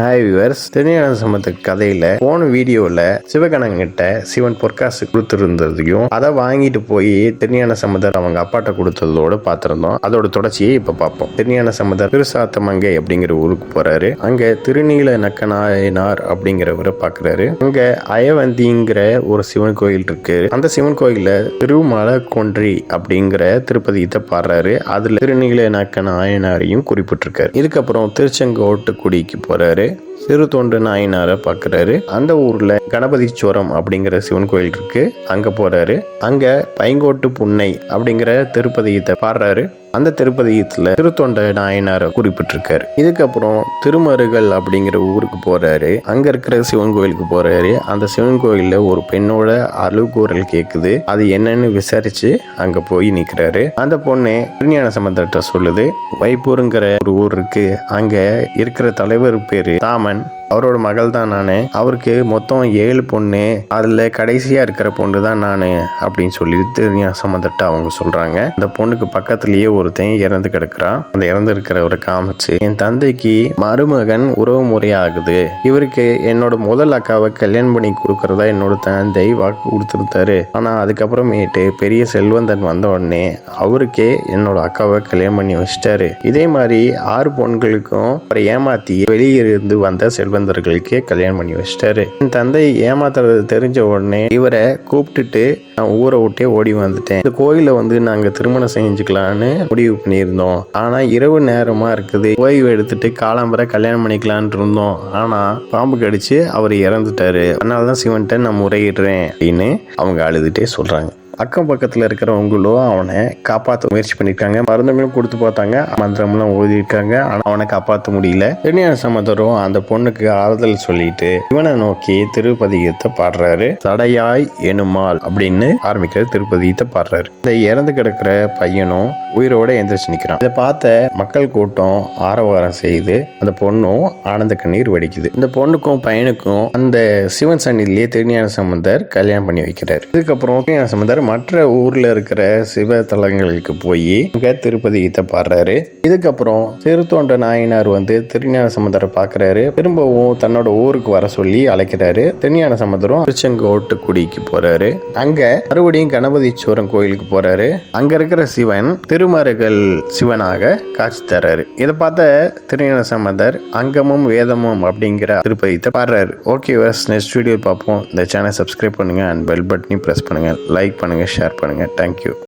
Hi viewers, Thirugnana Sambandha கதையில போன வீடியோல சிவகணங்கிட்ட சிவன் பொற்காசு கொடுத்துருந்ததையும் அதை வாங்கிட்டு போய் திருஞான சம்பந்தர் அவங்க அப்பாட்ட கொடுத்ததோட பார்த்திருந்தோம். அதோட தொடர்ச்சியை இப்ப பார்ப்போம். திருஞான சம்பந்தர் திருசாத்தமங்கை அப்படிங்கிற ஊருக்கு போறாரு. அங்க திருநீல நக்கநாயனார் அப்படிங்கிறவரை பாக்குறாரு. அங்க அயவந்திங்கிற ஒரு சிவன் கோயில் இருக்கு. அந்த சிவன் கோயில்ல திருமலை கொன்றி அப்படிங்கிற திருப்பதியத்தை பாடுறாரு. அதுல திருநீல நக்கநாயனாரையும் குறிப்பிட்டிருக்காரு. இதுக்கப்புறம் திருச்செங்கோட்டுக்குடிக்கு போறாரு. சிறு தொண்டு நாயனாரை பார்க்குறாரு. அந்த ஊர்ல கணபதீஸ்வரம் அப்படிங்கிற சிவன் கோயில் இருக்கு. அங்க போறாரு. அங்க பைங்கோட்டு புன்னை அப்படிங்கிற திருப்பதியத்தை பாடுறாரு. அந்த திருப்பதியத்துல திருத்தொண்ட நாயனாரை குறிப்பிட்டிருக்காரு. இதுக்கப்புறம் திருமருகல் அப்படிங்கிற ஊருக்கு போறாரு. அங்க இருக்கிற சிவன் கோயிலுக்கு போறாரு. அந்த சிவன் கோயில்ல ஒரு பெண்ணோட அழுகுரல் கேக்குது. அது என்னன்னு விசாரிச்சு அங்க போய் நிக்கிறாரு. அந்த பொண்ணு திருஞான சம்பந்தர்கிட்ட சொல்லுது, வைப்பூருங்கிற ஒரு ஊர் இருக்கு. அங்க இருக்கிற தலைவர் பேரு தாமன். அவரோட மகள் தான் நானு. அவருக்கு மொத்தம் 7 பொண்ணு. அதுல கடைசியா இருக்கிற பொண்ணு தான் நானு அப்படின்னு சொல்லிட்டு திருஞான சம்பந்தர்கிட்ட அவங்க சொல்றாங்க. அந்த பொண்ணுக்கு பக்கத்திலேயே ஒருத்தன் இறந்து கிடக்குறான். அந்த இறந்து இருக்கிறவரை காமிச்சு, என் தந்தைக்கு மருமகன் உறவு முறையாகுது. இவருக்கு என்னோட முதல் அக்காவை கல்யாணம் பண்ணி கொடுக்கறதா என்னோட தந்தை வாக்கு கொடுத்துருந்தாரு. ஆனா அதுக்கப்புறமேட்டு பெரிய செல்வந்தன் வந்த உடனே அவருக்கே என்னோட அக்காவை கல்யாணம் பண்ணி வச்சிட்டாரு. இதே மாதிரி 6 பொண்களுக்கும் ஏமாத்தி வெளியிருந்து வந்த செல்வந்தர்களுக்கே கல்யாணம் பண்ணி வச்சிட்டாரு. என் தந்தை ஏமாத்துறது தெரிஞ்ச உடனே இவரை கூப்பிட்டுட்டு நான் ஊரை விட்டே ஓடி வந்துட்டேன். இந்த கோயில நாங்க திருமணம் செஞ்சுக்கலான்னு முடிவு பண்ணியிருந்தோம். ஆனா இரவு நேரமா இருக்குது, ஓய்வு எடுத்துட்டு காலம்பரை கல்யாணம் பண்ணிக்கலான் இருந்தோம். ஆனா பாம்பு கடிச்சு அவர் இறந்துட்டாரு. அதனாலதான் சிவன்ட்ட நான் முறையிடுறேன் அப்படின்னு அவங்க அழுதுட்டே சொல்றாங்க. அக்கம் பக்கத்துல இருக்கிறவங்களும் அவனை காப்பாற்ற முயற்சி பண்ணிருக்காங்க. மருந்துகளும் கொடுத்து பார்த்தாங்க, மந்திரம்லாம் ஓதிருக்காங்க. ஆனா அவனை காப்பாற்ற முடியல. திருஞான சம்பந்தரும் அந்த பொண்ணுக்கு ஆறுதல் சொல்லிட்டு இவனை நோக்கி திருப்பதியத்தை பாடுறாரு. தடையாய் எனுமால் அப்படின்னு ஆரம்பிக்கிற திருப்பதியத்தை பாடுறாரு. இந்த இறந்து கிடக்கிற பையனும் உயிரோட எந்திரிச்சு நிக்கிறான். இதை பார்த்த மக்கள் கூட்டம் ஆரவாரம் செய்து அந்த பொண்ணும் ஆனந்த கண்ணீர் வடிக்குது. இந்த பொண்ணுக்கும் பையனுக்கும் அந்த சிவன் சன்னிதிலேயே திருஞான சம்பந்தர் கல்யாணம் பண்ணி வைக்கிறார். இதுக்கப்புறம் திருஞான சம்பந்தர் மற்ற ஊர்ல இருக்கிற சிவ தலங்களுக்கு போய் திருப்பதியத்தை பாடுறாரு. இதுக்கப்புறம் திருத்தொண்ட நாயனார் திருஞான சம்பந்தரை பாக்குறாரு. திரும்பவும் தன்னோட ஊருக்கு வர சொல்லி அழைக்கிறாரு. திருஞான சம்பந்தரும் திருச்செங்கோட்டுக்குடிக்கு போறாரு. அங்க மறுபடியும் கணபதீஸ்வரம் கோயிலுக்கு போறாரு. அங்க இருக்கிற சிவன் திருமருகல் சிவனாக காட்சி தர்றாரு. இதை பார்த்த திருஞான சம்பந்தர் அங்கமும் வேதமும் அப்படிங்கிற திருப்பதியத்தை பாடுறாரு. ஓகே, நெக்ஸ்ட் வீடியோ பார்ப்போம். இந்த சேனல் சப்ஸ்கிரைப் பண்ணுங்க அண்ட் பெல் பட்டனையும் பிரஸ் பண்ணுங்க. லைக் பண்ணுங்க, ஷேர் பண்ணுங்க. தேங்க்யூ.